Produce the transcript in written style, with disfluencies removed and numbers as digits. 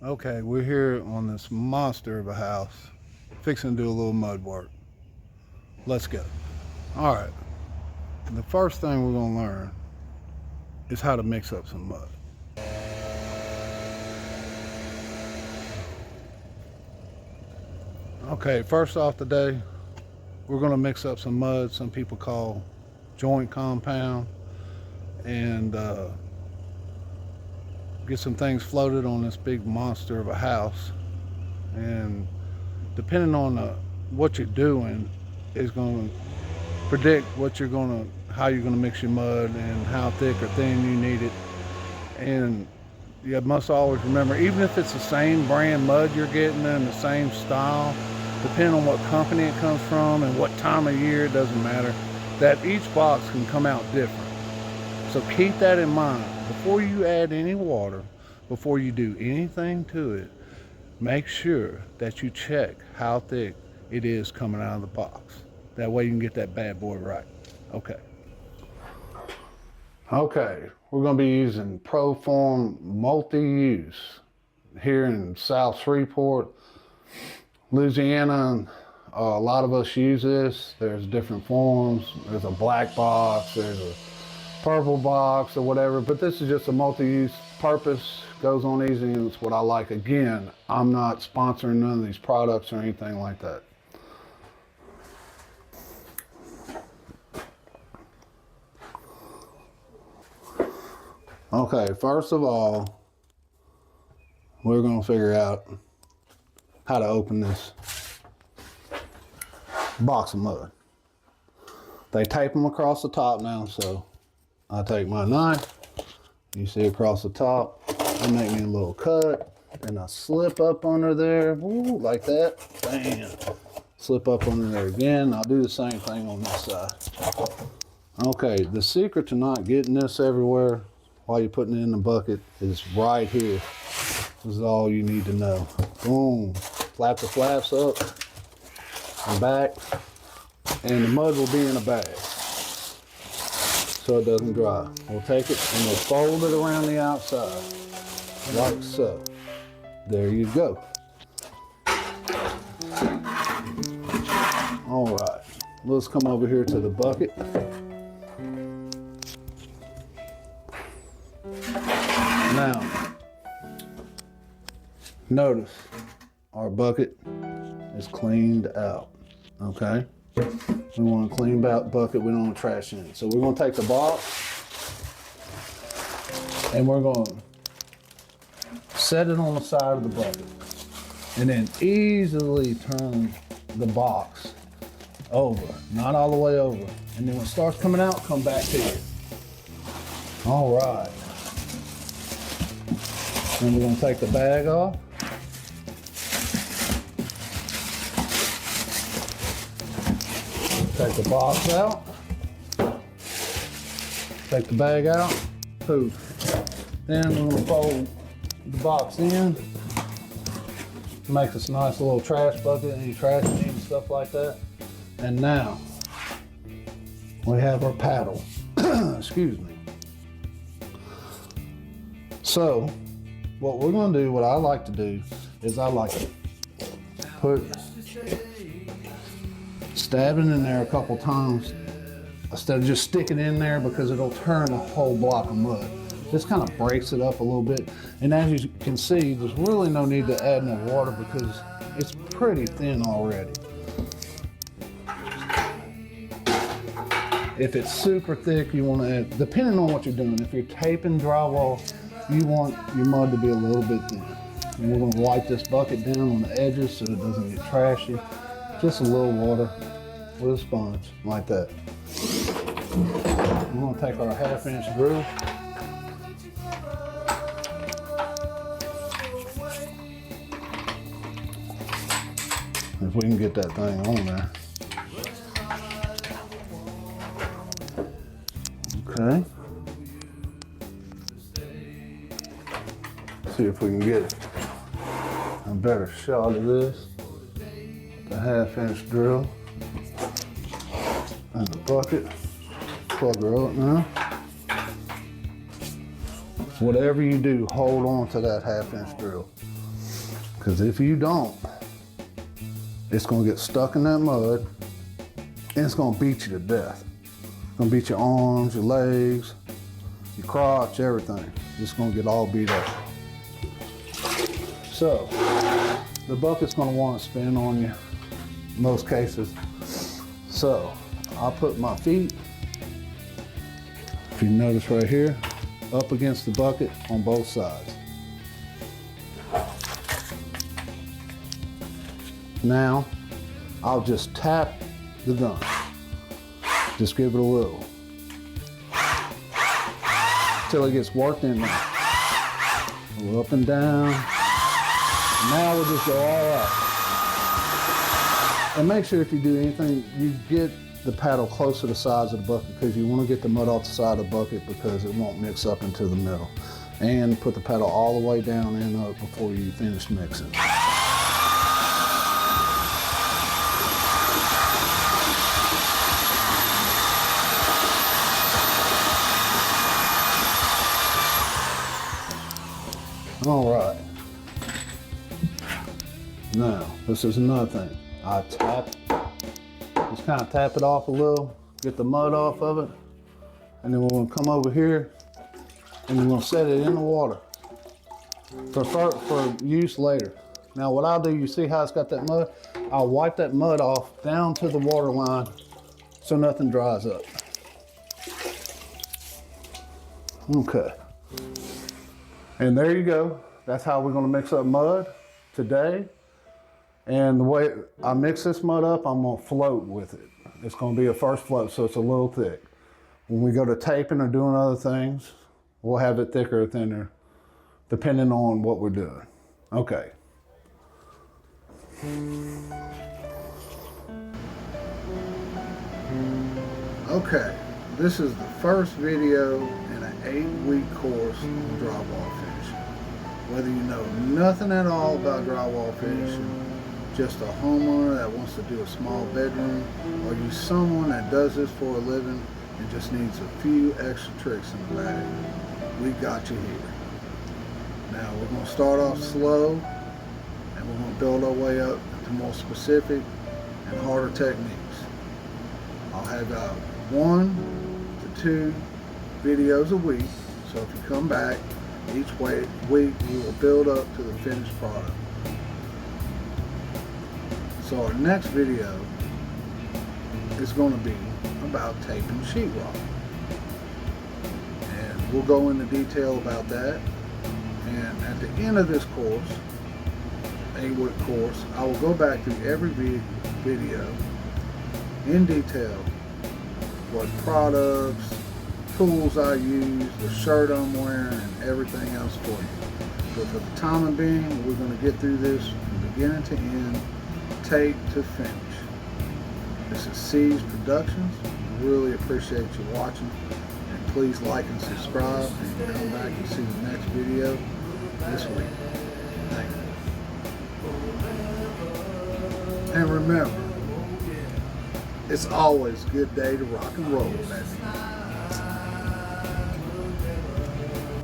Okay, we're here on this monster of a house, fixing to do a little mud work. Let's go. All right, the first thing we're gonna learn is how to mix up some mud. Okay, first off today, we're gonna mix up some mud some people call joint compound, and get some things floated on this big monster of a house. And depending on what you're doing is going to predict how you're going to mix your mud and how thick or thin you need it. And you must always remember, even if it's the same brand mud you're getting and the same style, depending on what company it comes from and what time of year, it doesn't matter, that each box can come out different. So keep that in mind. Before you add any water, before you do anything to it, make sure that you check how thick it is coming out of the box. That way you can get that bad boy right. Okay, we're going to be using Proform multi-use here in South Shreveport, Louisiana. A lot of us use this. There's different forms. There's a black box, there's a purple box or whatever, but this is just a multi-use purpose. Goes on easy, and it's what I like. Again, I'm not sponsoring none of these products or anything like that. Okay, first of all, we're going to figure out how to open this box of mud. They tape them across the top now, so I take my knife, you see across the top, I make me a little cut, and I slip up under there, woo, like that, bam. Slip up under there again. I'll do the same thing on this side. Okay, the secret to not getting this everywhere while you're putting it in the bucket is right here. This is all you need to know. Boom, flap the flaps up and back, and the mud will be in a bag so it doesn't dry. We'll take it and we'll fold it around the outside, like so. There you go. All right, let's come over here to the bucket. Now, notice our bucket is cleaned out, okay? We want a clean bucket, we don't want trash in it. So we're gonna take the box and we're gonna set it on the side of the bucket and then easily turn the box over, not all the way over. And then when it starts coming out, come back to you. All right. Then we're gonna take the bag off. Take the box out. Take the bag out. Poof. Then we're gonna fold the box in. Make this nice little trash bucket, any trash can and stuff like that. And now we have our paddle. Excuse me. So what we're gonna do, what I like to do, is I like to stab it in there a couple times instead of just sticking it in there, because it'll turn a whole block of mud. This kind of breaks it up a little bit. And as you can see, there's really no need to add more water because it's pretty thin already. If it's super thick, you want to add, depending on what you're doing. If you're taping drywall, you want your mud to be a little bit thin. And we're going to wipe this bucket down on the edges so it doesn't get trashy. Just a little water with a sponge, like that. We're going to take our 1/2-inch drill. If we can get that thing on there. Okay. See if we can get a better shot of this. The 1/2-inch drill and the bucket. Plug her up now. Whatever you do, hold on to that 1/2-inch drill. Because if you don't, it's gonna get stuck in that mud and it's gonna beat you to death. It's gonna beat your arms, your legs, your crotch, everything. It's gonna get all beat up. So, the bucket's gonna wanna spin on you in most cases. So, I'll put my feet, if you notice right here, up against the bucket on both sides. Now, I'll just tap the gun. Just give it a little. Till it gets worked in there. Go up and down. Now we'll just go all out. And make sure if you do anything, you get the paddle close to the sides of the bucket because you want to get the mud off the side of the bucket because it won't mix up into the middle. And put the paddle all the way down and up before you finish mixing. All right. Now, this is another thing. I tap, just kind of tap it off a little, get the mud off of it, and then we're gonna come over here and we're gonna set it in the water for use later. Now, what I'll do, you see how it's got that mud? I'll wipe that mud off down to the water line so nothing dries up. Okay. And there you go. That's how we're gonna mix up mud today. And the way I mix this mud up, I'm gonna float with it. It's gonna be a first float, so it's a little thick. When we go to taping or doing other things, we'll have it thicker or thinner, depending on what we're doing. Okay. Okay, this is the first video in an 8-week course on drywall finishing. Whether you know nothing at all about drywall finishing, just a homeowner that wants to do a small bedroom, or you someone that does this for a living and just needs a few extra tricks in the bag, we got you here. Now we're going to start off slow and we're going to build our way up to more specific and harder techniques. I'll have 1 to 2 videos a week, so if you come back each week we will build up to the finished product. So our next video is going to be about taping sheetrock, and we'll go into detail about that. And at the end of this course, 8-week course, I will go back through every video in detail, what products, tools I use, the shirt I'm wearing, and everything else for you. But for the time being, we're going to get through this from beginning to end, tape to finish. This is Seazproductions. Really appreciate you watching, and please like and subscribe, and come back and see the next video this week. Thank you. And remember, it's always a good day to rock and roll, baby.